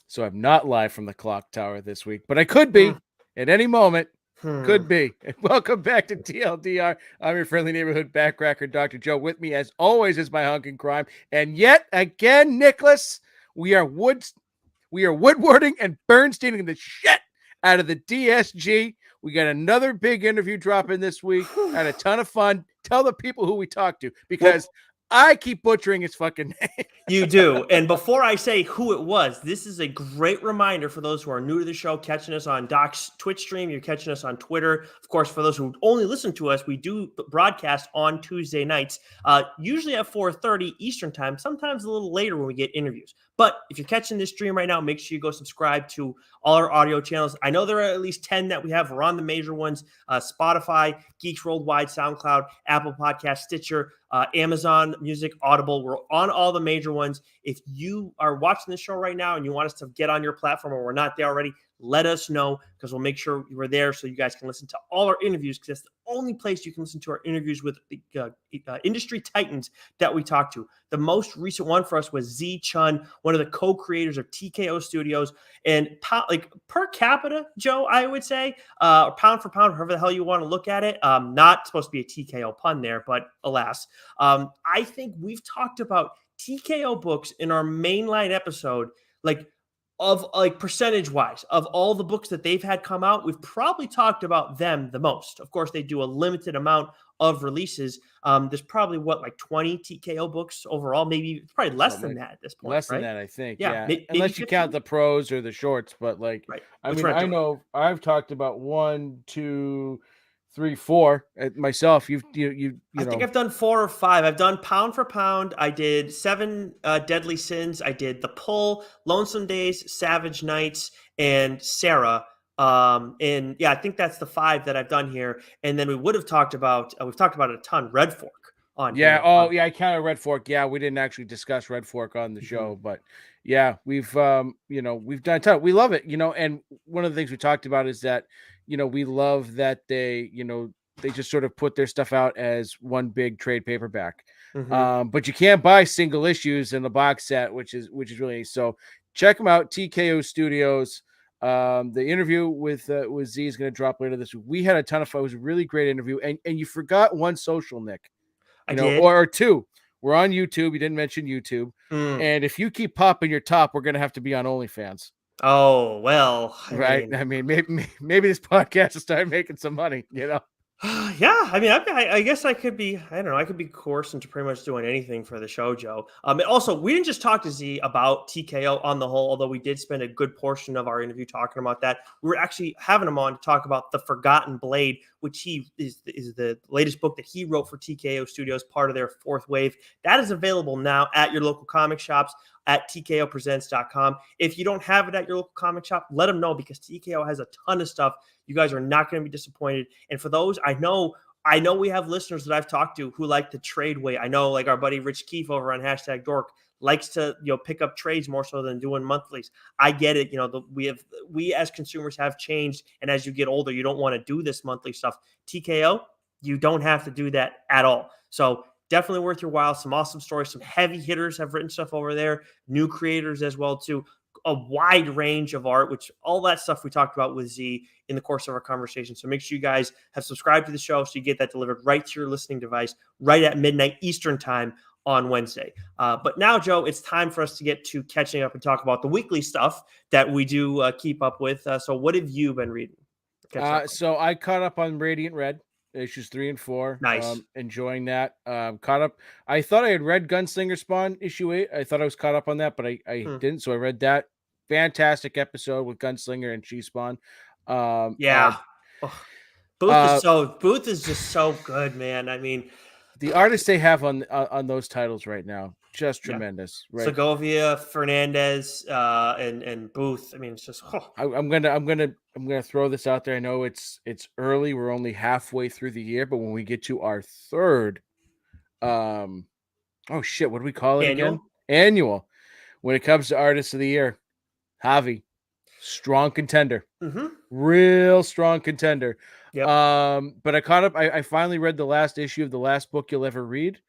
So I'm not live from the clock tower this week, but I could Hmm. be at any moment. Hmm. Could be. Welcome back to TLDR. I'm your friendly neighborhood backcracker, Dr. Joe. With me, as always, is my hunk in crime. And yet again, Nicholas, we are woodwarding and Bernsteining the shit out of the DSG. We got another big interview dropping this week. Had a ton of fun. Tell the people who we talked to, because Well, I keep butchering his fucking name. you do. And before I say who it was, this is a great reminder for those who are new to the show, catching us on Doc's Twitch stream. You're catching us on Twitter. Of course, for those who only listen to us, we do broadcast on Tuesday nights, usually at 4:30 Eastern time, sometimes a little later when we get interviews. But if you're catching this stream right now, make sure you go subscribe to all our audio channels. I know there are at least 10 that we have. We're on the major ones: Spotify, Geeks Worldwide, SoundCloud, Apple Podcast, Stitcher, Amazon Music, Audible. We're on all the major ones. If you are watching the show right now and you want us to get on your platform or we're not there already, let us know, because we'll make sure we're there so you guys can listen to all our interviews, because that's the only place you can listen to our interviews with the industry titans that we talk to. The most recent one for us was Z Chun, one of the co-creators of TKO Studios. And like per capita, Joe, I would say, pound for pound, however the hell you want to look at it. Not supposed to be a TKO pun there, but alas. I think we've talked about TKO books in our mainline episode, like percentage wise of all the books that they've had come out. We've probably talked about them the most. Of course, they do a limited amount of releases. There's probably like 20 TKO books overall. Maybe it's probably less than that at this point, Less than right? that, I think. Yeah, Yeah, maybe unless you 15? count the pros or the shorts. But Right. I Which mean, we're not I doing. know I've talked about 1, 2, 3, 4 myself. You I think know. I've done 4 or 5. I've done Pound for Pound. I did 7 Deadly Sins. I did The Pull, Lonesome Days, Savage Nights, and Sarah. And yeah, I think that's the 5 that I've done here. And then we would have talked about we've talked about it a ton. Red Fork on Yeah. here. Oh, yeah. I counted Red Fork. Yeah, we didn't actually discuss Red Fork on the Mhm. show, but yeah, we've we've done a ton. We love it. And one of the things we talked about is that we love that they just sort of put their stuff out as one big trade paperback. Mhm. But you can't buy single issues in the box set, which is really nice. So check them out. TKO Studios. The interview with Z is going to drop later this week. We had a ton of fun. It was a really great interview, and you forgot one social, Nick. I did. Or 2. We're on YouTube. You didn't mention YouTube. Mm. And if you keep popping your top, we're going to have to be on OnlyFans. Oh, well, I Right? mean, I mean, maybe this podcast will start making some money. yeah, I mean, I guess I could be, I don't know, I could be coerced into pretty much doing anything for the show, Joe. And also, we didn't just talk to Z about TKO on the whole, although we did spend a good portion of our interview talking about that. We were actually having him on to talk about The Forgotten Blade, which is the latest book that he wrote for TKO Studios, part of their 4th wave. That is available now at your local comic shops at tkopresents.com. If you don't have it at your local comic shop, let them know, because TKO has a ton of stuff. You guys are not going to be disappointed. And for those, I know we have listeners that I've talked to who like the trade way. I know, like our buddy Rich Keefe over on #Dork likes to pick up trades more so than doing monthlies. I get it. We as consumers have changed, and as you get older, you don't want to do this monthly stuff. TKO, you don't have to do that at all. So definitely worth your while. Some awesome stories. Some heavy hitters have written stuff over there. New creators as well too. A wide range of art, which all that stuff we talked about with Z in the course of our conversation. So make sure you guys have subscribed to the show so you get that delivered right to your listening device right at midnight Eastern time on Wednesday. But now, Joe, it's time for us to get to catching up and talk about the weekly stuff that we do keep up with. So what have you been reading? So I caught up on Radiant Red, issues 3 and 4. Nice. Enjoying that. Caught up. I thought I had read Gunslinger Spawn issue 8. I thought I was caught up on that, but I didn't. So I read that. Fantastic episode with Gunslinger and She Spawn. Yeah. Booth is just so good, man. I mean, the artists they have on those titles right now, just yeah. tremendous. Right. Segovia, Fernandez, and Booth. I mean, it's just. I'm gonna throw this out there. I know it's early. We're only halfway through the year, but when we get to our 3rd, oh shit, what do we call it again? Annual. When it comes to artists of the year, Javi, strong contender. Mm-hmm. Real strong contender. Yep. But I caught up. I finally read the last issue of the last book you'll ever read.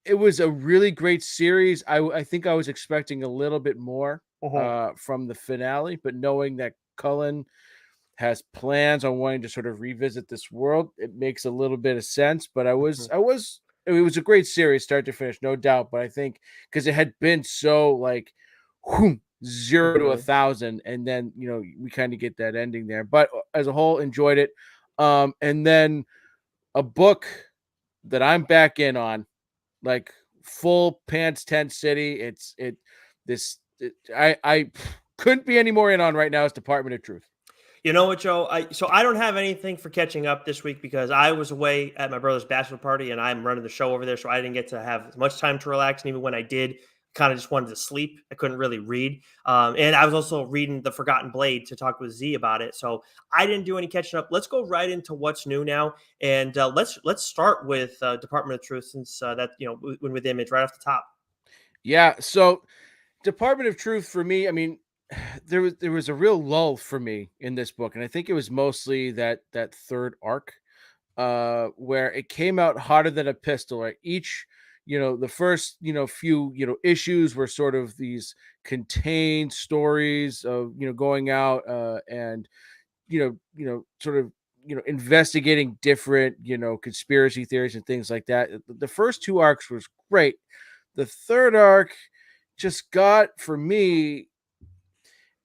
it was a really great series. I think I was expecting a little bit more Mhm. from the finale, but knowing that Cullen has plans on wanting to sort of revisit this world, it makes a little bit of sense. But Mhm. it was a great series, start to finish, no doubt. But I think because it had been so like, whoom, 0 to 1,000, and then we kind of get that ending there. But as a whole, enjoyed it. And then a book that I'm back in on, like full pants tent city. It's it this it, I couldn't be any more in on right now is Department of Truth. You know what, Joe? I don't have anything for catching up this week because I was away at my brother's bachelor party and I'm running the show over there, so I didn't get to have much time to relax. And even when I did, kind of just wanted to sleep. I couldn't really read, and I was also reading The Forgotten Blade to talk with Z about it. So I didn't do any catching up. Let's go right into what's new now, and let's start with Department of Truth since that when with image right off the top. Yeah, so Department of Truth for me, I mean, there was a real lull for me in this book, and I think it was mostly that third arc where it came out hotter than a pistol. Right, each the first few issues were sort of these contained stories of going out and sort of investigating different conspiracy theories and things like that. The first two arcs was great. The third arc just got for me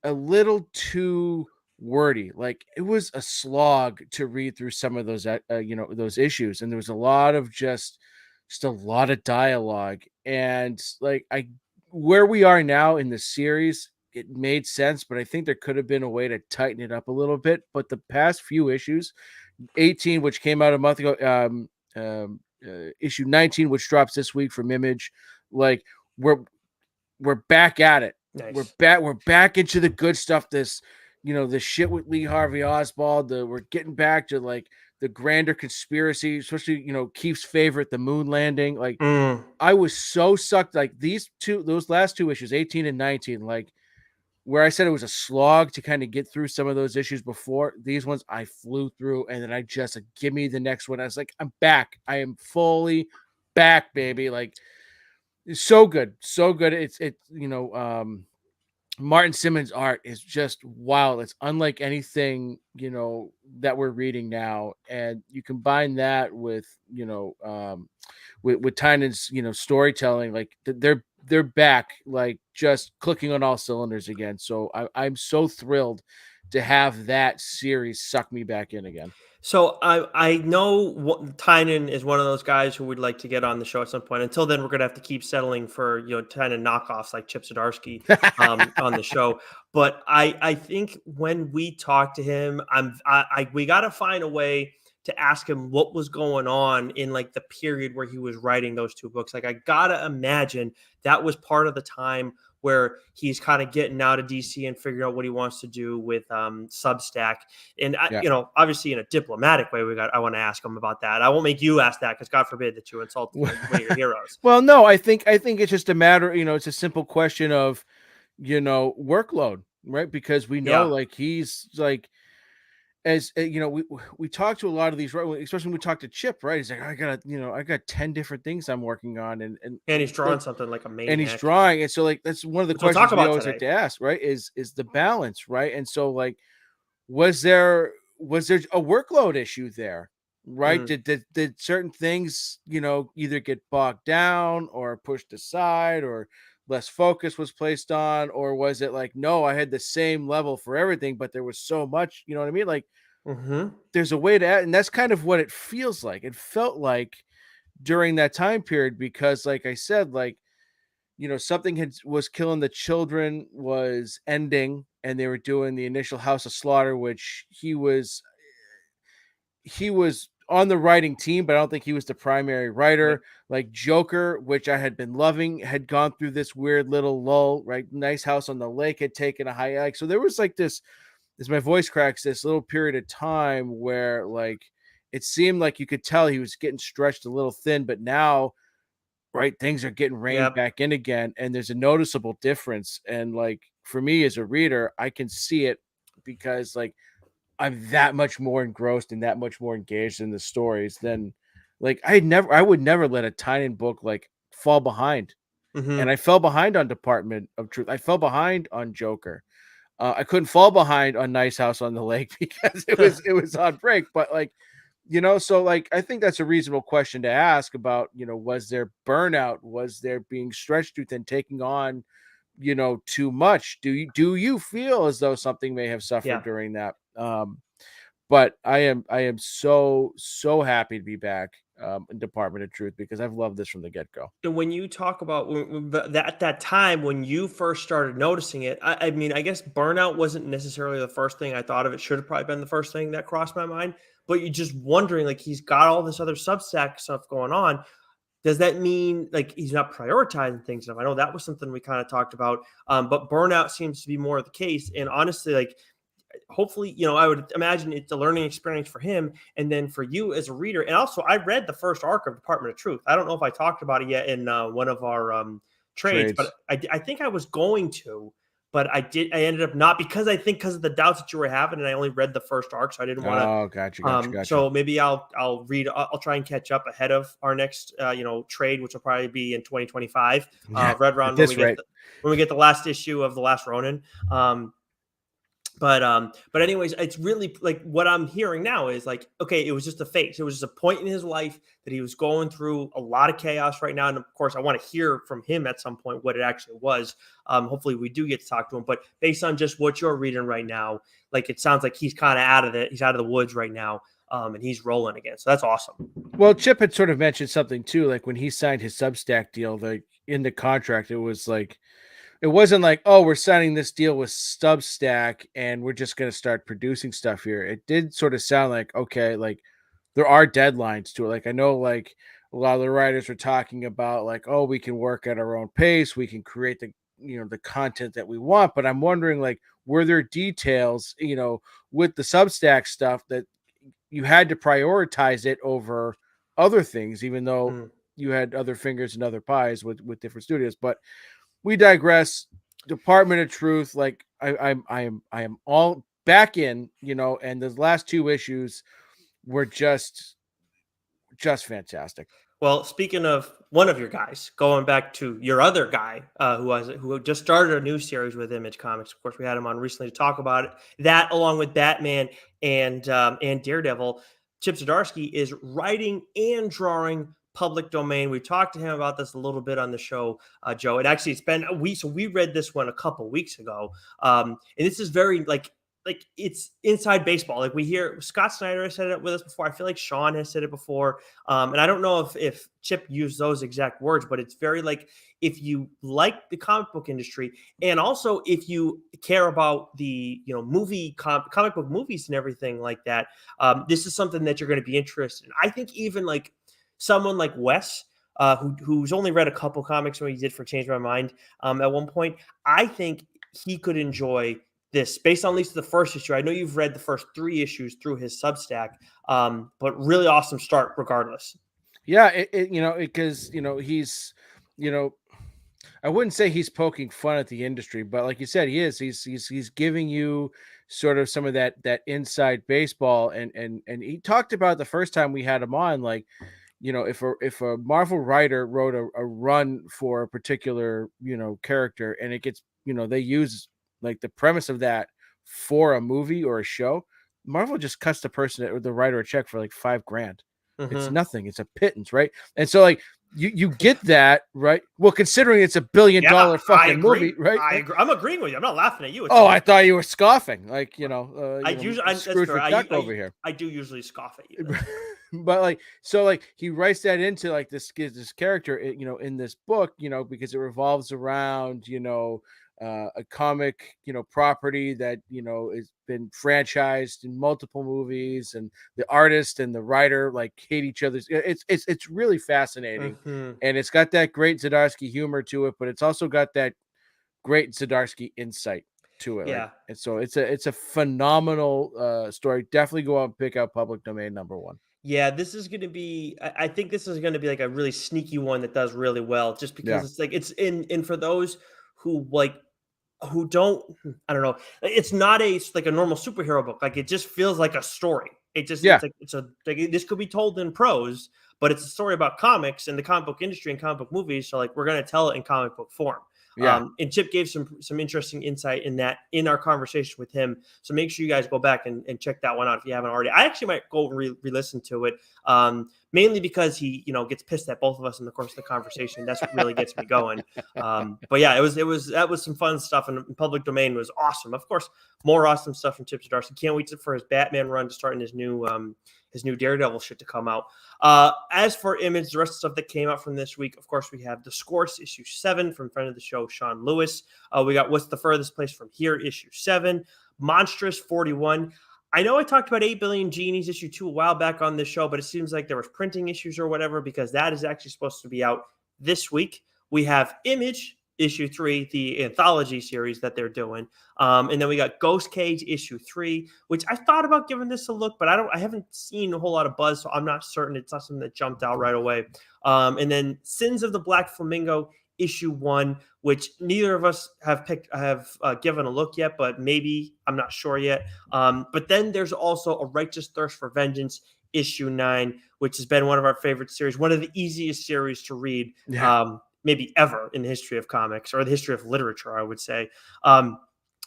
a little too wordy. Like it was a slog to read through some of those those issues, and there was a lot of just a lot of dialogue. And like I where we are now in the series, it made sense, but I think there could have been a way to tighten it up a little bit. But the past few issues, 18, which came out a month ago, issue 19, which drops this week from Image, like we're we're back at it. Nice. We're back into the good stuff. This, the shit with Lee Harvey Oswald. We're getting back to like the grander conspiracy, especially, Keith's favorite, the moon landing. Like Mm. I was so sucked. Like those last two issues, 18 and 19, like where I said it was a slog to kind of get through some of those issues before, these ones I flew through, and then I just give me the next one. I was like, I'm back. I am fully back, baby. Like it's so good. So good. Martin Simmons' art is just wild. It's unlike anything, that we're reading now. And you combine that with, with Tynan's, storytelling, like they're back, like just clicking on all cylinders again. So I'm so thrilled to have that series suck me back in again. So I know Tynan is one of those guys who would like to get on the show at some point. Until then, we're gonna have to keep settling for Tynan knockoffs like Chip Zdarsky on the show. But I think when we talk to him, we got to find a way to ask him what was going on in like the period where he was writing those two books. Like I gotta imagine that was part of the time where he's kind of getting out of DC and figuring out what he wants to do with Substack. And Yeah. obviously in a diplomatic way, I want to ask him about that. I won't make you ask that because God forbid that you insult one of your heroes. Well, no, I think it's just a matter, it's a simple question of, workload, right? Because we know Yeah. like he's like as we talk to a lot of these, right? Especially when we talk to Chip, right? He's like, I got 10 different things I'm working on, And he's like, drawing something like a and he's maniac, drawing, and so like that's one of the which we'll talk questions we about always like today. to ask, right? Is the balance, right? And so like, was there a workload issue there, right? Mm, Did certain things either get bogged down or pushed aside, or less focus was placed on, or was it like, no, I had the same level for everything, but there was so much, you know what I mean? Like hmm there's a way to add, and that's kind of what it feels like. It felt like during that time period, because like I said, like something was killing the children, was ending, and they were doing the initial House of Slaughter, which he was on the writing team, but I don't think he was the primary Right. writer. Like Joker, which I had been loving, had gone through this weird little lull, right? Nice House on the Lake had taken a hike. So there was like this, as my voice cracks, this little period of time where like it seemed like you could tell he was getting stretched a little thin, but now, right, things are getting reined Yep. back in again, and there's a noticeable difference. And like for me as a reader, I can see it because like I'm that much more engrossed and that much more engaged in the stories than like I would never let a tiny book like fall behind. And Mhm. I fell behind on Department of Truth. I fell behind on Joker. I couldn't fall behind on Nice House on the Lake because it was on break. But like, so like I think that's a reasonable question to ask about, was there burnout? Was there being stretched too thin, taking on, too much? Do you feel as though something may have suffered Yeah. during that? But I am so happy to be back in Department of Truth because I've loved this from the get-go. And when you talk about that time when you first started noticing it, I mean, I guess burnout wasn't necessarily the first thing I thought of. It should have probably been the first thing that crossed my mind. But you're just wondering, like, he's got all this other Substack stuff going on. Does that mean like he's not prioritizing things enough? I know that was something we kind of talked about, but burnout seems to be more of the case. And honestly, like hopefully, I would imagine it's a learning experience for him and then for you as a reader. And also, I read the first arc of Department of Truth. I don't know if I talked about it yet in one of our trades, but Trades. I think I was going to, but I ended up not because of the doubts that you were having, and I only read the first arc, so I didn't want to. Oh, gotcha. So maybe I'll read. I'll try and catch up ahead of our next trade, which will probably be in 2025, Yeah, right at around this rate. when we get the last issue of the Last Ronin. But anyways, it's really like what I'm hearing now is like, okay, it was just a phase. It was just a point in his life that he was going through a lot of chaos right now. And of course, I want to hear from him at some point what it actually was. Hopefully we do get to talk to him. But based on just what you're reading right now, like it sounds like he's kind of out of it. He's out of the woods right now. And he's rolling again. So that's awesome. Well, Chip had sort of mentioned something too, like when he signed his Substack deal, like in the contract, it wasn't like, oh, we're signing this deal with Substack and we're just going to start producing stuff here. It did sort of sound like, okay, like there are deadlines to it. Like I know like a lot of the writers were talking about like, oh, we can work at our own pace. We can create the content that we want. But I'm wondering like, were there details, with the Substack stuff that you had to prioritize it over other things, even though Mm. you had other fingers and other pies with different studios. But we digress. Department of Truth, like I am all back in, and the last two issues were just fantastic. Well, speaking of one of your guys, going back to your other guy who just started a new series with Image Comics. Of course, we had him on recently to talk about it. That, along with Batman and Daredevil, Chip Zdarsky is writing and drawing public domain. We talked to him about this a little bit on the show, Joe. It's been a week, so we read this one a couple weeks ago, and this is very like it's inside baseball. Like we hear Scott Snyder has said it with us before. I feel like Sean has said it before. And I don't know if Chip used those exact words, but it's very like if you like the comic book industry and also if you care about the comic book movies and everything like that, this is something that you're going to be interested in. I think even like someone like Wes, who's only read a couple comics when he did for Change My Mind at one point, I think he could enjoy this based on at least the first issue. I know you've read the first 3 issues through his Substack, but really awesome start regardless. Yeah, because he's, you know, I wouldn't say he's poking fun at the industry, but like you said, he is. He's giving you sort of some of that inside baseball, and he talked about the first time we had him on, like, if a Marvel writer wrote a run for a particular character, and it gets they use like the premise of that for a movie or a show, Marvel just cuts the person or the writer a check for like $5,000. It's Mm-hmm. nothing. It's a pittance, right? And so like you get that, right? Well, considering it's $1 billion Yeah, I fucking agree. movie, right? I agree. I'm agreeing with you. I'm not laughing at you. It's Oh, just I thought you were scoffing, like that's Scrooge fair. McDuck over here. I do usually scoff at you. That's fair. But like, so like he writes that into like this character, in this book, because it revolves around a comic property that has been franchised in multiple movies, and the artist and the writer like hate each other's. It's really fascinating, Mm-hmm. and it's got that great Zdarsky humor to it, but it's also got that great Zdarsky insight to it. Like, Yeah. and so it's a phenomenal story. Definitely go out and pick out Public Domain #1. Yeah, this is going to be. I think this is going to be like a really sneaky one that does really well, just because Yeah. it's like it's in for those who like who don't. I don't know. It's not like a normal superhero book. Like it just feels like a story. It just Yeah. it's like this could be told in prose, but it's a story about comics and the comic book industry and comic book movies. So like we're going to tell it in comic book form. Yeah. And Chip gave some interesting insight in that in our conversation with him. So make sure you guys go back and check that one out if you haven't already. I actually might go re-listen to it, mainly because he gets pissed at both of us in the course of the conversation. That's what really gets me going. But yeah, that was some fun stuff, and Public Domain was awesome. Of course, more awesome stuff from Chip Zdarsky. Can't wait for his Batman run to start in his new Daredevil shit to come out. As for Image, the rest of the stuff that came out from this week, of course, we have Discourse issue 7 from friend of the show, Sean Lewis. We got What's the Furthest Place from Here issue 7, Monstrous 41. I know I talked about 8 Billion Genies issue 2 a while back on this show, but it seems like there was printing issues or whatever, because that is actually supposed to be out this week. We have Image issue 3, the anthology series that they're doing. And then we got Ghost Cage issue 3, which I thought about giving this a look, but I haven't seen a whole lot of buzz, so I'm not certain. It's not something that jumped out right away. And then Sins of the Black Flamingo issue 1, which neither of us have given a look yet, but maybe, I'm not sure yet. But then there's also A Righteous Thirst for Vengeance issue 9, which has been one of our favorite series, one of the easiest series to read. Yeah. Maybe ever in the history of comics or the history of literature, I would say.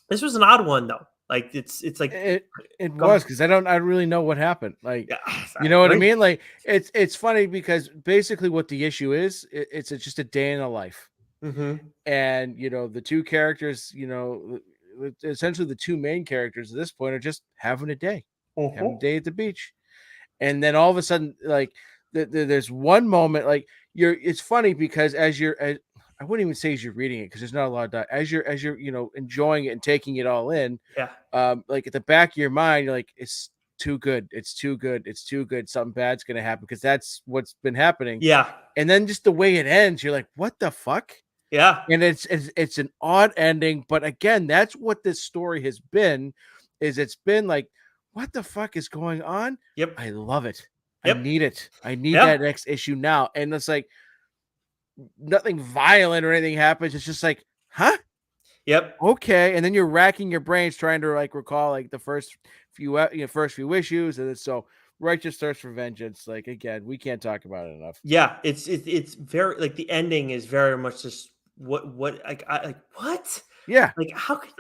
This was an odd one though. Like it's like it was, because I don't really know what happened. Like, yeah, you know what I mean? Like it's funny because basically what the issue is, it's just a day in a life. Mm-hmm. And the two characters, essentially the two main characters at this point are just having a day, having a day at the beach. And then all of a sudden, like there's one moment, like it's funny because I wouldn't even say as you're reading it, because there's not a lot of that. As you're enjoying it and taking it all in, like at the back of your mind, you're like, it's too good, it's too good, it's too good. Something bad's gonna happen, because that's what's been happening. Yeah. And then just the way it ends, you're like, what the fuck? Yeah. And it's an odd ending, but again, that's what this story has been. It's been like, what the fuck is going on? Yep. I love it. Yep. I need it. I need that next issue now. And it's like nothing violent or anything happens. It's just like, huh? Yep. Okay. And then you're racking your brains trying to like recall like the first few issues. And so Righteous Thirst for Vengeance. Like, again, we can't talk about it enough. Yeah. It's very, like, the ending is very much just what what? Yeah. Like, how could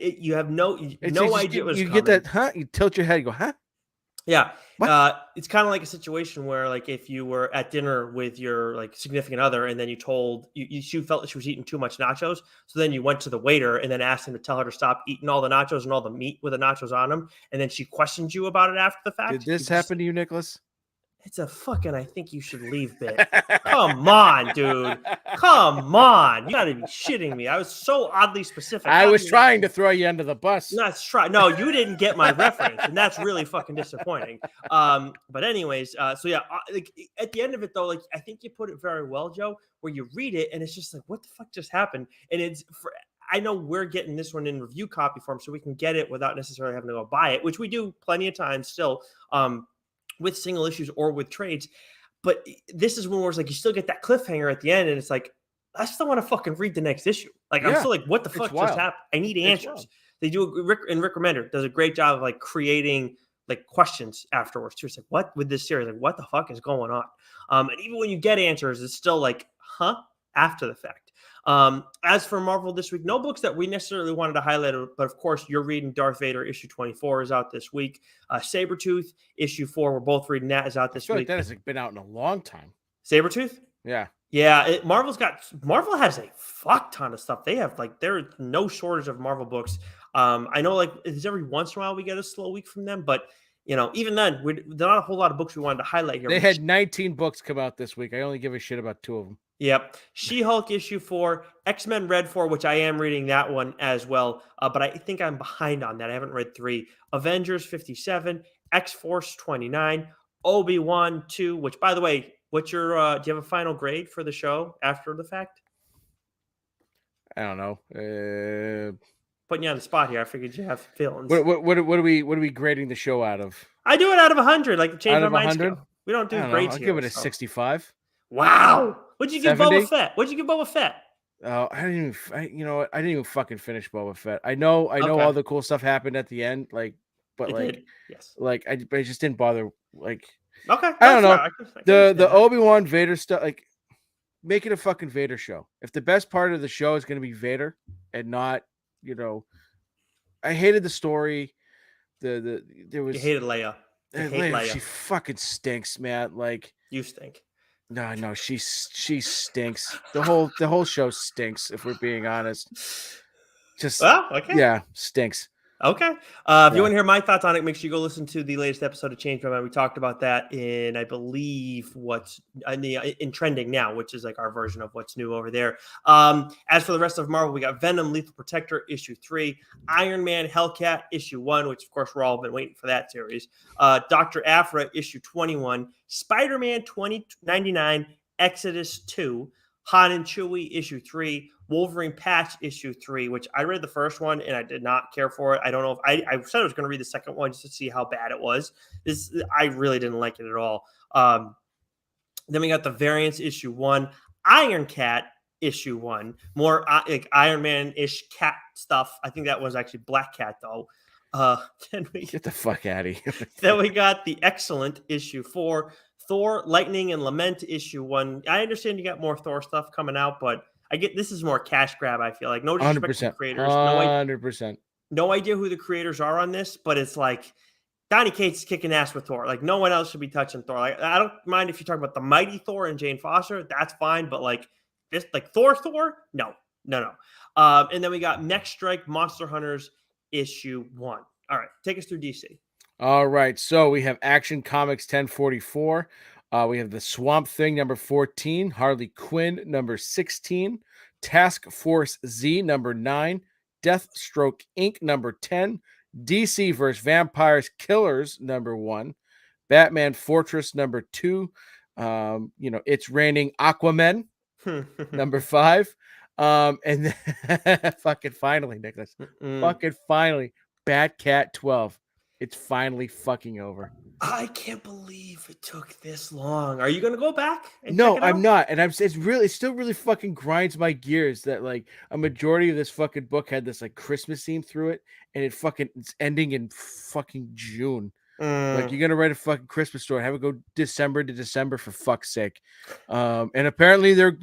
you have no idea what's you coming. Get that, huh? You tilt your head, you go, huh? Yeah. It's kind of like a situation where, like, if you were at dinner with your like significant other, and then you told she felt that she was eating too much nachos, so then you went to the waiter and then asked him to tell her to stop eating all the nachos and all the meat with the nachos on them, and then she questioned you about it after the fact. Did this happen to you, Nicholas? It's a fucking I think you should leave bit. Come on, dude. Come on. You gotta be shitting me. I was so oddly specific. I was trying to throw you under the bus. No, you didn't get my reference, and that's really fucking disappointing. But anyways, so yeah, like at the end of it though, like I think you put it very well, Joe, where you read it and it's just like, what the fuck just happened? And I know we're getting this one in review copy form, so we can get it without necessarily having to go buy it, which we do plenty of times still. With single issues or with trades, but this is one where it's like you still get that cliffhanger at the end, and it's like I still want to fucking read the next issue. Like I'm still like, what the fuck just happened? I need answers. They do Rick Remender does a great job of like creating like questions afterwards too. It's like, what with this series? Like, what the fuck is going on? And even when you get answers, it's still like, huh? After the fact. As for Marvel this week, no books that we necessarily wanted to highlight, but of course you're reading Darth Vader issue 24 is out this week. Sabretooth issue 4, we're both reading that, is out this week. Like that has been out in a long time. Sabretooth? Yeah. Yeah, Marvel has a fuck ton of stuff. They have like, there's no shortage of Marvel books. I know like it's every once in a while we get a slow week from them, but even then, there's not a whole lot of books we wanted to highlight here. They had 19 books come out this week. I only give a shit about 2 of them. Yep. She-Hulk issue 4, X-Men Red 4, which I am reading that one as well. But I think I'm behind on that. I haven't read 3. Avengers 57, X-Force 29, Obi-Wan 2, which, by the way, what's your, do you have a final grade for the show after the fact? I don't know. Putting you on the spot here. I figured you have feelings. What are we grading the show out of? I do it out of 100, like the change my mind 100? scale. We don't do grades here. I'll give it a 65. Wow. What'd you give 70? Boba Fett? What'd you give Boba Fett? Oh, I didn't even fucking finish Boba Fett. I know all the cool stuff happened at the end. Like, but It did. Yes. I just didn't bother. Like, Okay. I don't That's fair. know, I can the understand that. Obi-Wan Vader stuff. Like, make it a fucking Vader show. If the best part of the show is going to be Vader and not, I hated the story. There You was hated Leia. You hate Leia. Leia. She fucking stinks, man. Like, You stink. no, she stinks. The whole show stinks. If we're being honest, just Well, okay. yeah, stinks. Okay. If you Yeah, want to hear my thoughts on it, make sure you go listen to the latest episode of Change My Mind. We talked about that in, I believe, what's in trending now, which is like our version of what's new over there. As for the rest of Marvel, we got Venom, Lethal Protector, issue 3, Iron Man, Hellcat, issue 1, which of course we're all been waiting for that series. Dr. Aphra, issue 21, Spider-Man 2099, Exodus 2, Han and Chewie, issue 3, Wolverine Patch, issue 3, which I read the first one and I did not care for it. I don't know if I said I was going to read the second one just to see how bad it was. I really didn't like it at all. Then we got the Variants, issue 1, Iron Cat, issue 1, more like Iron Man-ish cat stuff. I think that was actually Black Cat, though. Then we get the fuck out of here. Then we got the Excellent, issue 4, Thor, Lightning and Lament, issue 1. I understand you got more Thor stuff coming out, but I get this is more cash grab. I feel like no disrespect to the 100%, creators, 100%. no idea who the creators are on this, but it's like Donny Cates kicking ass with Thor. Like no one else should be touching Thor. Like I don't mind if you talk about the mighty Thor and Jane Foster, that's fine. But like this, like Thor, no. And then we got Mech Strike Monster Hunters issue 1. All right, take us through DC. All right, so we have Action Comics 1044. We have the Swamp Thing number 14, Harley Quinn number 16, Task Force Z number 9, Deathstroke Inc. number 10, DC vs. Vampires Killers number 1, Batman Fortress number 2, It's Raining Aquaman number 5, and then fucking finally, Nicholas, fucking finally, Batcat 12. It's finally fucking over. I can't believe it took this long. Are you going to go back? And No, check it I'm out? not. And it still really fucking grinds my gears that like a majority of this fucking book had this like Christmas theme through it, and it's ending in fucking June. Like you're gonna write a fucking Christmas story, have it go December to December for fuck's sake. And apparently they're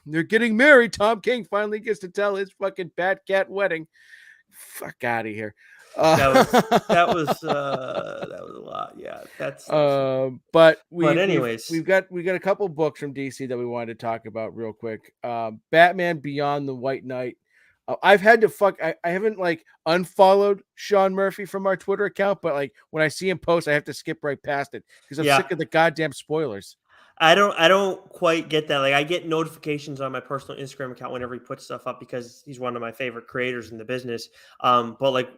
they're getting married. Tom King finally gets to tell his fucking Batcat wedding. Fuck out of here. That was a lot. Yeah, but anyways, we've got a couple books from DC that we wanted to talk about real quick. Batman Beyond the White Knight. I've had to I haven't like unfollowed Sean Murphy from our Twitter account, but like when I see him post, I have to skip right past it because I'm sick of the goddamn spoilers. I don't quite get that. Like I get notifications on my personal Instagram account whenever he puts stuff up because he's one of my favorite creators in the business. But like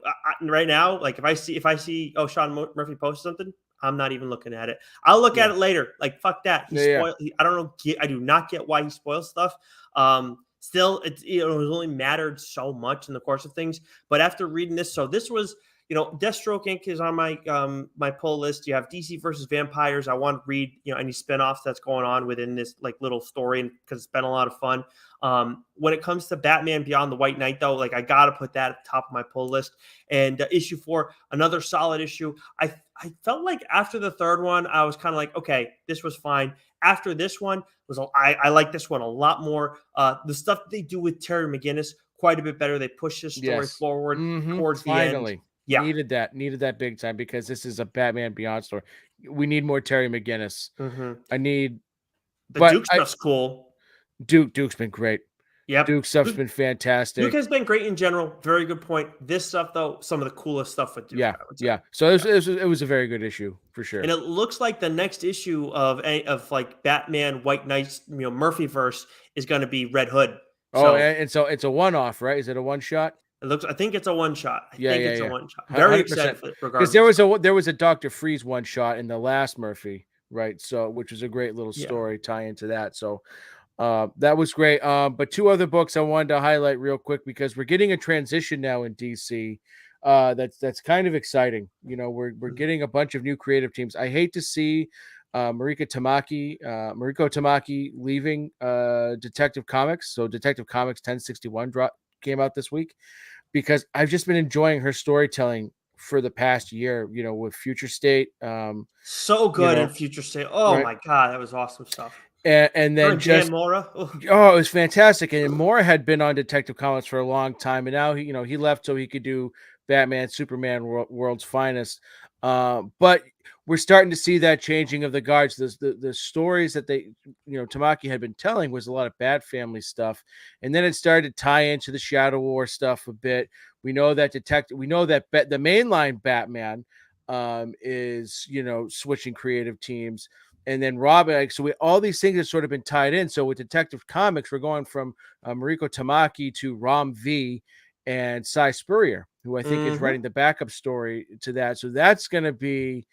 right now, like if I see Sean Murphy posts something, I'm not even looking at it. I'll look at it later. Like fuck that. I don't know. I do not get why he spoils stuff. Still, it only mattered so much in the course of things. But after reading this, so this was. Deathstroke Inc. is on my my pull list. You have DC versus Vampires. I want to read any spinoffs that's going on within this like little story because it's been a lot of fun. When it comes to Batman Beyond the White Knight, though, like I got to put that at the top of my pull list. And issue 4, another solid issue. I felt like after the third one, I was kind of like, okay, this was fine. After this one I like this one a lot more. The stuff that they do with Terry McGinnis quite a bit better. They push this story forward towards the end. Yeah. Needed that big time because this is a Batman Beyond story. We need more Terry McGinnis. I need Duke stuff's cool. Duke's been great. Yep. Duke stuff's been fantastic. Duke has been great in general. Very good point. This stuff, though, some of the coolest stuff with Duke. Yeah. So it was a very good issue for sure. And it looks like the next issue of like Batman White Knights, Murphyverse is going to be Red Hood. And so it's a one-off, right? Is it a one-shot? I think it's a one shot. I think it's a one shot. 100%. Very excited for it, regardless. Because there was a Dr. Freeze one shot in the last Murphy, right? So which was a great little story tie into that. So that was great. But 2 other books I wanted to highlight real quick because we're getting a transition now in DC. That's kind of exciting. We're getting a bunch of new creative teams. I hate to see Mariko Tamaki leaving Detective Comics. So Detective Comics 1061 came out this week. Because I've just been enjoying her storytelling for the past year, with Future State, So you good in know, Future State. Oh right. my God, that was awesome stuff. And Her then and Dan just, Mora. Ugh. oh, it was fantastic. And Moore had been on Detective Comics for a long time, and now he left so he could do Batman, Superman, World's Finest. But we're starting to see that changing of the guards. The stories that Tamaki had been telling was a lot of Bat Family stuff, and then it started to tie into the Shadow War stuff a bit. We know that the mainline Batman is switching creative teams, and then Robin. All these things have sort of been tied in. So with Detective Comics, we're going from Mariko Tamaki to Ram V and Cy Spurrier, who I think is Mm-hmm. writing the backup story to that. So that's going to be,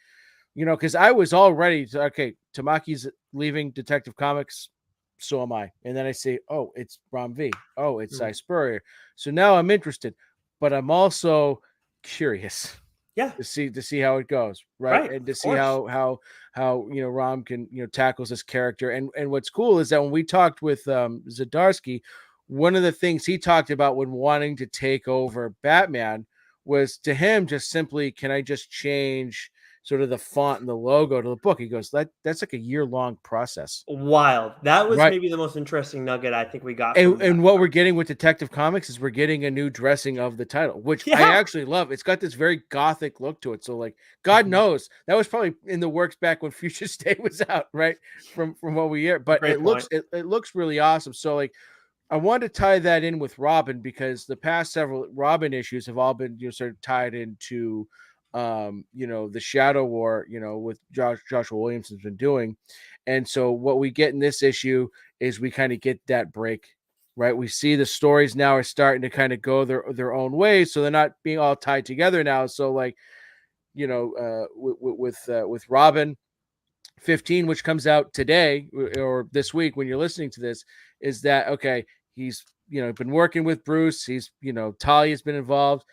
because I was all ready to, okay, Tamaki's leaving Detective Comics, so am I. And then I say, oh, it's Ram V. Oh, it's Cy Spurrier. So now I'm interested, but I'm also curious Yeah. to see how it goes, right? Right. And to Of see course. how Ram can tackles this character. And what's cool is that when we talked with Zdarsky, one of the things he talked about when wanting to take over Batman was, to him, just simply, can I just change sort of the font and the logo to the book? He goes, that's like a year-long process, Wild. That was right? maybe the most interesting nugget I think we got from that. And what we're getting with Detective Comics is we're getting a new dressing of the title, which I Yeah. actually love. It's got this very gothic look to it. So, like, God Mhm. knows that was probably in the works back when Future State was out, right? From what we hear, but Great point. it looks really awesome. So, like, I wanted to tie that in with Robin, because the past several Robin issues have all been sort of tied into the Shadow War, with Joshua Williamson's been doing. And so what we get in this issue is we kind of get that break, right? We see the stories now are starting to kind of go their own way, so they're not being all tied together now. So, like, with Robin 15, which comes out today or this week when you're listening to this, is that, okay, he's been working with Bruce, he's Talia's been involved,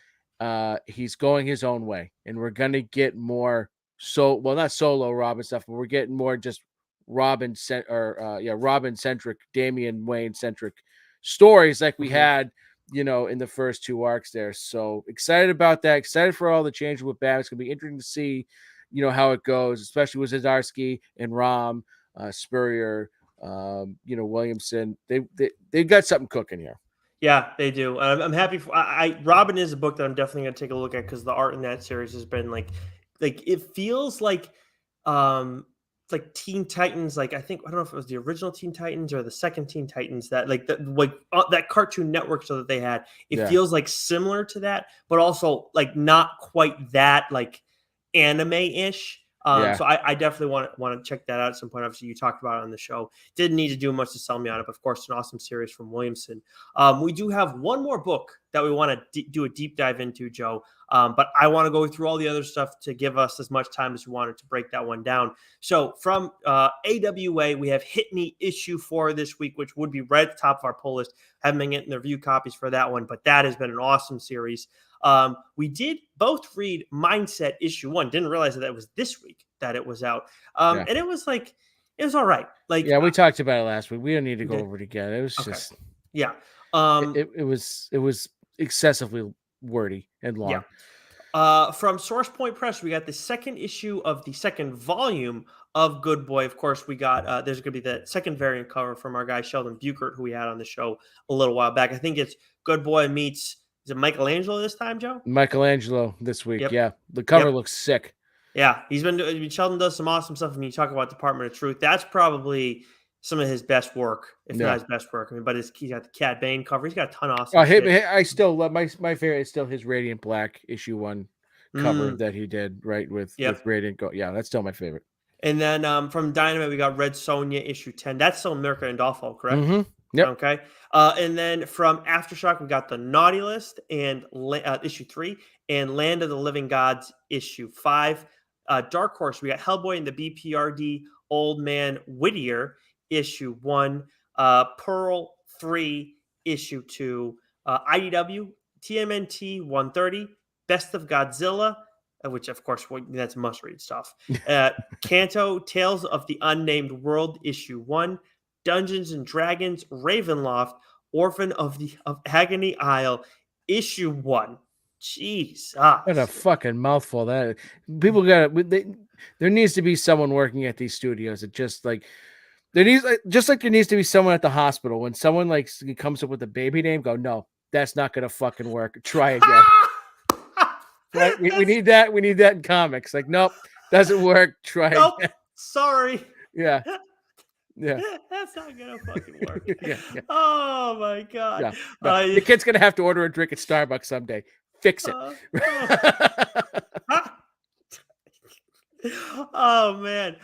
he's going his own way, and we're gonna get more, not solo Robin stuff, but we're getting more just Robin centric, Damian Wayne centric stories like we Mhm. had in the first two arcs there. So excited about that, excited for all the changes with Batman. It's gonna be interesting to see how it goes, especially with Zdarsky and Ram, Spurrier, Williamson. They've got something cooking here. Yeah, they do. I'm happy for Robin is a book that I'm definitely gonna take a look at because the art in that series has been like it feels um like Teen Titans. Like I don't know if it was the original Teen Titans or the second Teen Titans that Cartoon Network show that they had. It Yeah, feels like similar to that, but also like not quite that like anime-ish. yeah, So I definitely want to check that out at some point. Obviously, you talked about it on the show. Didn't need to do much to sell me on it, but of course, an awesome series from Williamson. We do have one more book that we want to do a deep dive into, Joe. But I want to go through all the other stuff to give us as much time as we wanted to break that one down. So from AWA, we have Hit Me issue 4 this week, which would be right at the top of our pull list. Haven't been getting the review copies for that one, but that has been an awesome series. We did both read Mindset issue 1. Didn't realize that was this week that it was out. yeah, And it was all right. Like yeah. We talked about it last week. We don't need to go did, over it again. It was okay. just Yeah. it, Um, it, it was excessively wordy and yeah. long. From Source Point Press, we got the second issue of the second volume of Good Boy. Of course, we got there's going to be the second variant cover from our guy Sheldon Buchert, who we had on the show a little while back. I think it's Good Boy meets, is it Michelangelo this time, Joe? Michelangelo this week. Yep. Yeah, the cover Yep. looks sick. Yeah, he's been doing. Sheldon does some awesome stuff. I mean, you talk about Department of Truth. That's probably some of his best work, if not Yeah. his best work. I mean, but he's got the Cad Bane cover. He's got a ton of awesome shit. I still love my favorite is still his Radiant Black issue 1 cover Mm, that he did, right, with yep. Radiant Go. Yeah, that's still my favorite. And then from Dynamite, we got Red Sonja issue 10. That's still Mirka and Dolfo, correct? Mm-hmm. Yep. Okay. And then from Aftershock, we got the Naughty List and issue 3 and Land of the Living Gods issue 5. Dark Horse, we got Hellboy and the BPRD Old Man Whittier issue 1. Pearl 3 issue 2. IDW TMNT 130. Best of Godzilla, which of course that's must read stuff. Kanto Tales of the Unnamed World issue 1. Dungeons and Dragons Ravenloft Orphan of Agony Isle issue 1. Jesus. What a fucking mouthful that people got. There needs to be someone working at these studios that just like there needs just like there needs to be someone at the hospital when someone like comes up with a baby name. Go, no, that's not gonna fucking work. Try again. Right? We need that. We need that in comics. Like, nope, doesn't work. Try again. Sorry. Yeah. Yeah. That's not gonna fucking work. Yeah. Oh my god. Yeah. No, the kid's gonna have to order a drink at Starbucks someday. Fix it. Oh man.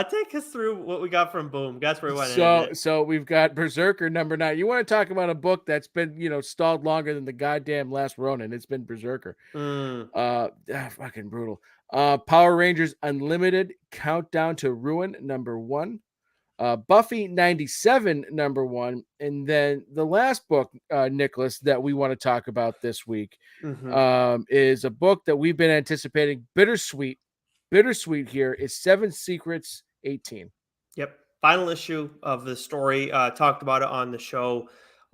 Take us through what we got from Boom. That's where we want to end it. So we've got Berserker #9. You want to talk about a book that's been, stalled longer than the goddamn Last Ronin. It's been Berserker. Fucking brutal. Power Rangers Unlimited Countdown to Ruin #1. Buffy 97 #1. And then the last book, Nicholas, that we want to talk about this week is a book that we've been anticipating. Bittersweet here is 7 Secrets 18. Yep. Final issue of the story. Talked about it on the show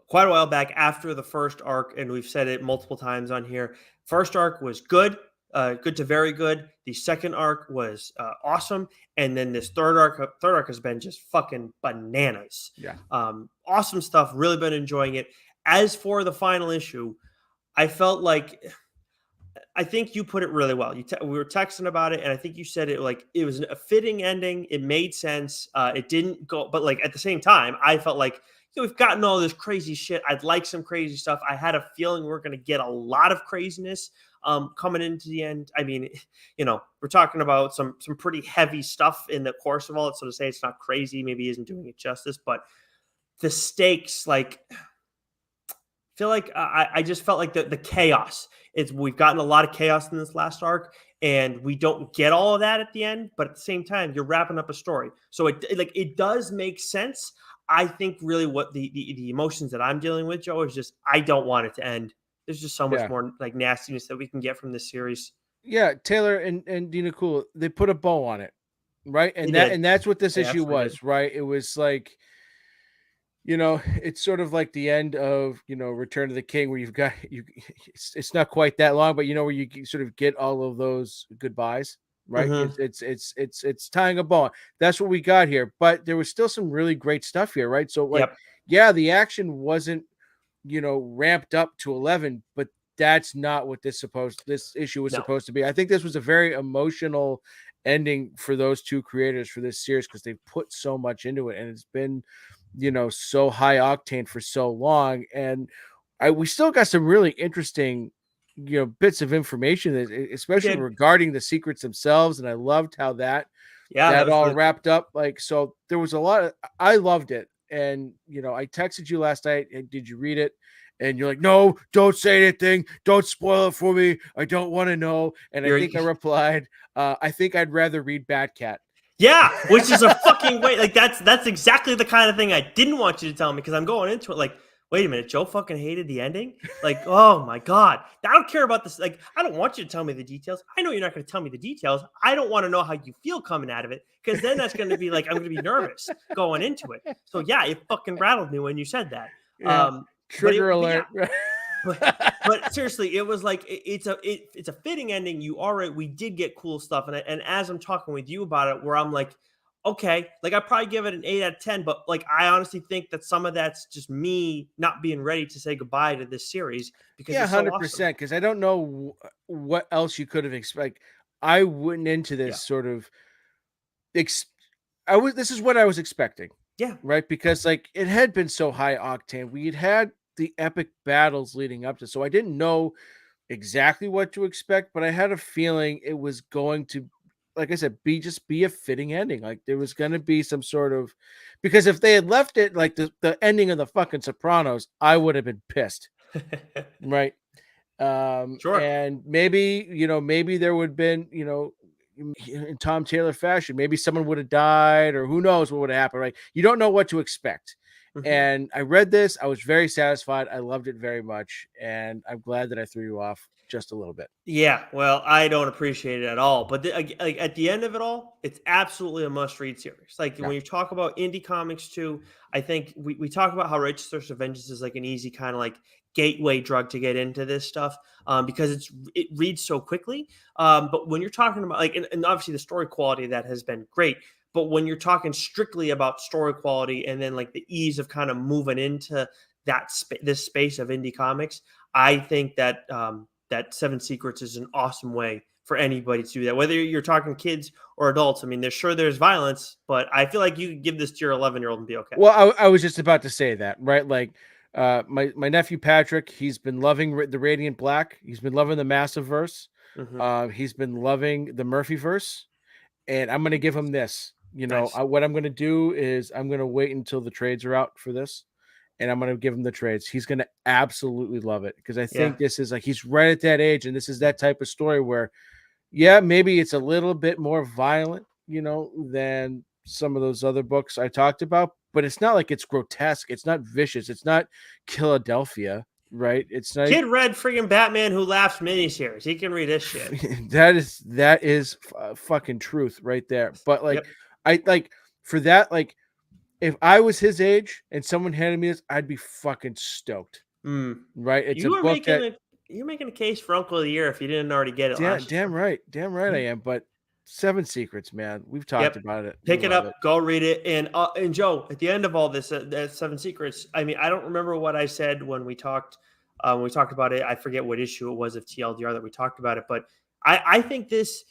quite a while back after the first arc, and we've said it multiple times on here. First arc was good, good to very good. The second arc was awesome, and then this third arc has been just fucking bananas. Yeah. Awesome stuff. Really been enjoying it. As for the final issue, I felt like I think you put it really well. We were texting about it, and I think you said it like it was a fitting ending. It made sense. It didn't go, but like at the same time, I felt like we've gotten all this crazy shit. I'd like some crazy stuff. I had a feeling we're going to get a lot of craziness coming into the end. I mean, we're talking about some pretty heavy stuff in the course of all it. So to say it's not crazy maybe isn't doing it justice, but the stakes, like, feel like I just felt like the chaos. We've gotten a lot of chaos in this last arc, and we don't get all of that at the end. But at the same time, you're wrapping up a story, so it does make sense. I think really what the emotions that I'm dealing with, Joe, is just I don't want it to end. There's just so much more like nastiness that we can get from this series. Yeah, Taylor and Dina Cool, they put a bow on it, right? And that's what this issue was, right? It was like, it's sort of like the end of, Return of the King, where you've got it's not quite that long, but where you sort of get all of those goodbyes, right? It's tying a bow. That's what we got here, but there was still some really great stuff here, right? So like, yeah, the action wasn't, ramped up to 11, but that's not what this issue was supposed to be. I think this was a very emotional ending for those two creators for this series because they put so much into it, and it's been so high octane for so long. And we still got some really interesting, bits of information, especially regarding the secrets themselves. And I loved how that all really wrapped up. Like, so there was a lot I loved it. And, I texted you last night and did you read it? And you're like, no, don't say anything. Don't spoil it for me. I don't want to know. And I think I replied, I think I'd rather read Batcat. Yeah, which is a fucking way. Like that's exactly the kind of thing I didn't want you to tell me, because I'm going into it like, wait a minute, Joe fucking hated the ending? Like, oh my God. I don't care about this. Like, I don't want you to tell me the details. I know you're not going to tell me the details. I don't want to know how you feel coming out of it, because then that's going to be like, I'm going to be nervous going into it. So yeah, it fucking rattled me when you said that. Yeah. Trigger alert. Yeah. But seriously, it was like it's a fitting ending. We did get cool stuff, and as I'm talking with you about it, where I'm like, okay, like I probably give it an 8 out of 10, but like I honestly think that some of that's just me not being ready to say goodbye to this series, because 100%. Because I don't know what else you could have expected. I went into this sort of this is what I was expecting. Yeah. Right. Because like it had been so high octane. We had the epic battles leading up to, so I didn't know exactly what to expect, but I had a feeling it was going to, like I said, be a fitting ending. Like there was going to be some sort of, because if they had left it like the ending of the fucking Sopranos, I would have been pissed. Right. Sure. And maybe there would have been, in Tom Taylor fashion, maybe someone would have died, or who knows what would have happened. Right. You don't know what to expect. Mhm. And I read this. I was very satisfied. I loved it very much. And I'm glad that I threw you off just a little bit. Yeah, well, I don't appreciate it at all. But like at the end of it all, it's absolutely a must-read series. Like Yeah. when you talk about indie comics too, I think we talk about how Righteous Thirst of Vengeance is like an easy kind of like gateway drug to get into this stuff because it reads so quickly. But when you're talking about like and obviously the story quality of that has been great. But when you're talking strictly about story quality and then like the ease of kind of moving into this space of indie comics, I think that that Seven Secrets is an awesome way for anybody to do that. Whether you're talking kids or adults, I mean, there's violence, but I feel like you could give this to your 11-year-old and be okay. Well, I was just about to say that, right? Like, my nephew Patrick, he's been loving the Radiant Black. He's been loving the Massive Verse. Hmm. He's been loving the Murphy Verse, and I'm gonna give him this. Nice. What I'm gonna do is I'm gonna wait until the trades are out for this, and I'm gonna give him the trades. He's gonna absolutely love it because I Yeah. think this is like he's right at that age, and this is that type of story where, yeah, maybe it's a little bit more violent, than some of those other books I talked about, but it's not like it's grotesque. It's not vicious. It's not Philadelphia, right? It's not. Kid read freaking Batman Who Laughs miniseries. He can read this shit. that is fucking truth right there. But like, Yep. I like for that, like, if I was his age and someone handed me this, I'd be fucking stoked, Mm. right? It's a You are book making that a you're making a case for Uncle of the Year if you didn't already get it last year. damn right I Mhm. am. But Seven Secrets, man, we've talked Yep. about it. We Pick it love it. up, go read it, and Joe. At the end of all this, that Seven Secrets. I mean, I don't remember what I said when we talked about it. I forget what issue it was of TLDR that we talked about it, but I think this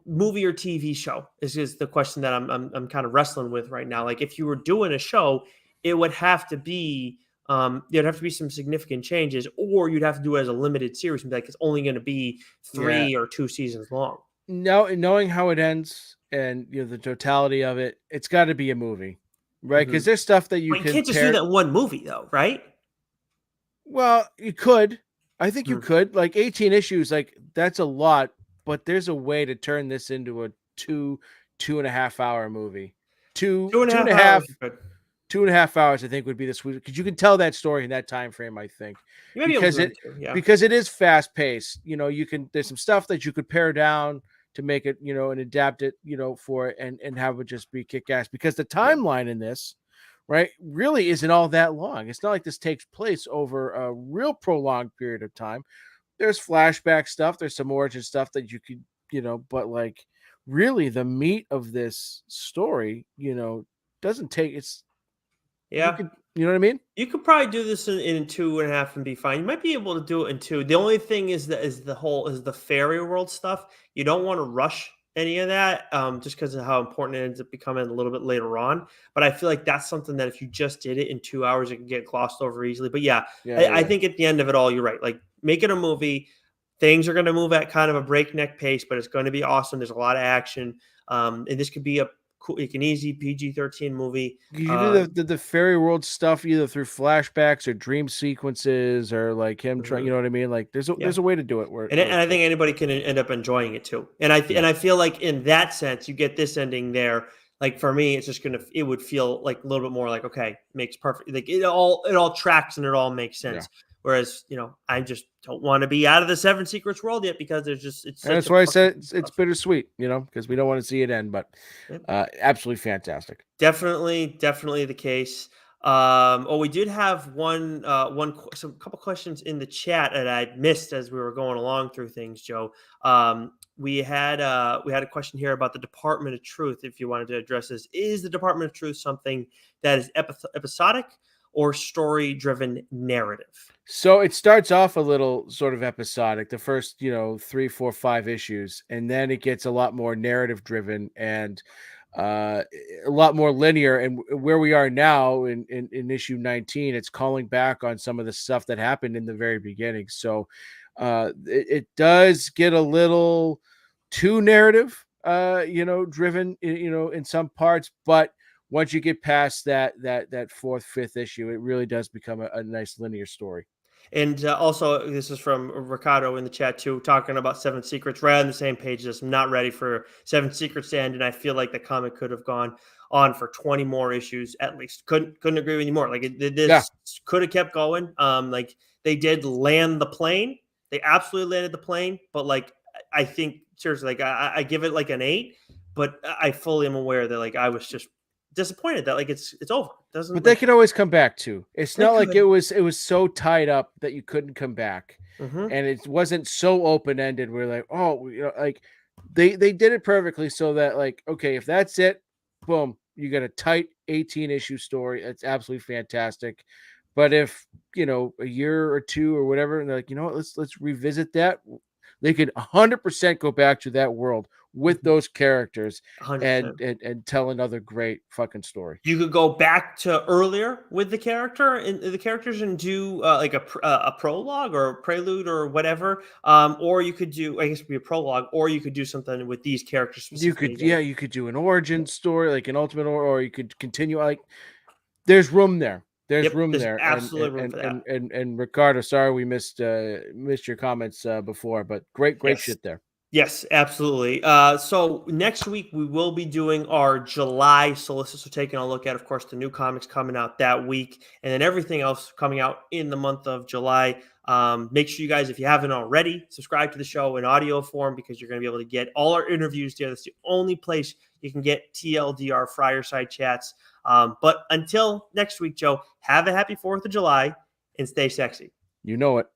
movie or TV show is the question that I'm kind of wrestling with right now. Like, if you were doing a show, it would have to be there'd have to be some significant changes, or you'd have to do it as a limited series, and be like it's only going to be Yeah. 3 or 2 seasons long. No, knowing how it ends and the totality of it, it's got to be a movie, right? Mhm. Because there's stuff that you But you can can't just do pair. that in one movie, though, right? Well, you could. I think you Hmm. could. Like 18 issues, like that's a lot, but there's a way to turn this into a 2.5 hour movie. Two and a Two and half a half, hours. You could. 2.5 hours, I think would be the sweet because you can tell that story in that time frame. I think You might be able to because do it that too. Yeah. because it is fast paced. You can there's some stuff that you could pare down to make it and adapt it for it and have it just be kick ass because the Yep. timeline in this right really isn't all that long. It's not like this takes place over a real prolonged period of time. There's flashback stuff. There's some origin stuff that you could but like really the meat of this story doesn't take it's you Yeah. could what I mean? You could probably do this in 2.5 and be fine. You might be able to do it in two. The only thing is the fairy world stuff. You don't want to rush any of that, just because of how important it ends up becoming a little bit later on. But I feel like that's something that if you just did it in 2 hours, it can get glossed over easily. But yeah, Yeah, I yeah, think at the end of it all, you're right. Like make it a movie. Things are going to move at kind of a breakneck pace, but it's going to be awesome. There's a lot of action, and this could be a cool, like an easy PG-13 movie. You can do Uh, the fairy world stuff either through flashbacks or dream sequences or like him trying. You mhm. know what I mean? Like Yeah. there's a way to do it where And it I think works. anybody can end up enjoying it too. And Yeah, I feel like in that sense, you get this ending there. Like for me, it's just it would feel like a little bit more like okay, makes perfect. Like it all tracks and it all makes yeah. sense. Whereas I just don't want to be out of the Seven Secrets world yet because there's just it's And such that's a why I fucking said good it's stuff. bittersweet, because we don't want to see it end, but Yep. absolutely fantastic. Definitely the case. Oh, we did have some couple questions in the chat that I missed as we were going along through things, Joe. We had a question here about the Department of Truth. If you wanted to address this, is the Department of Truth something that is episodic or story driven narrative? So it starts off a little sort of episodic, the first, 3, 4, 5 issues, and then it gets a lot more narrative driven and uh, a lot more linear. And where we are now in issue 19, it's calling back on some of the stuff that happened in the very beginning. So it does get a little too narrative, driven, in some parts, but once you get past that fourth, fifth issue, it really does become a nice linear story. And also, this is from Ricardo in the chat too, talking about Seven Secrets. Right on the same page as I'm not ready for Seven Secrets to end, and I feel like the comic could have gone on for 20 more issues at least. Couldn't agree with you more. Like this could have kept going. Like they did land the plane. They absolutely landed the plane. But like I think seriously, like I give it like an 8. But I fully am aware that like I was just disappointed that like it's over. Doesn't. But like, they could always come back too. It's not like could. it was so tied up that you couldn't come back, Mm-hmm. and it wasn't so open ended. We're like, oh, you know, like they did it perfectly so that like, okay, if that's it, boom, you got a tight 18 issue story. It's absolutely fantastic. But if you know a year or two or whatever, and they're like, you know what, let's revisit that. They could 100% go back to that world with those characters 100%. and tell another great fucking story. You could go back to earlier with the characters and do like a prologue or a prelude or whatever, or you could do, I guess it'd be a prologue, or you could do something with these characters specifically. You could do an origin story, like an ultimate, or you could continue. Like, there's room there. There's room there's there, absolutely room for that. And Ricardo, sorry we missed your comments before, but great Yes. shit there. Yes, absolutely. So next week we will be doing our July solicit. So taking a look at, of course, the new comics coming out that week, and then everything else coming out in the month of July. Make sure you guys, if you haven't already, subscribe to the show in audio form because you're going to be able to get all our interviews there. That's the only place you can get TLDR Friar Side chats. But until next week, Joe, have a happy 4th of July and stay sexy. You know it.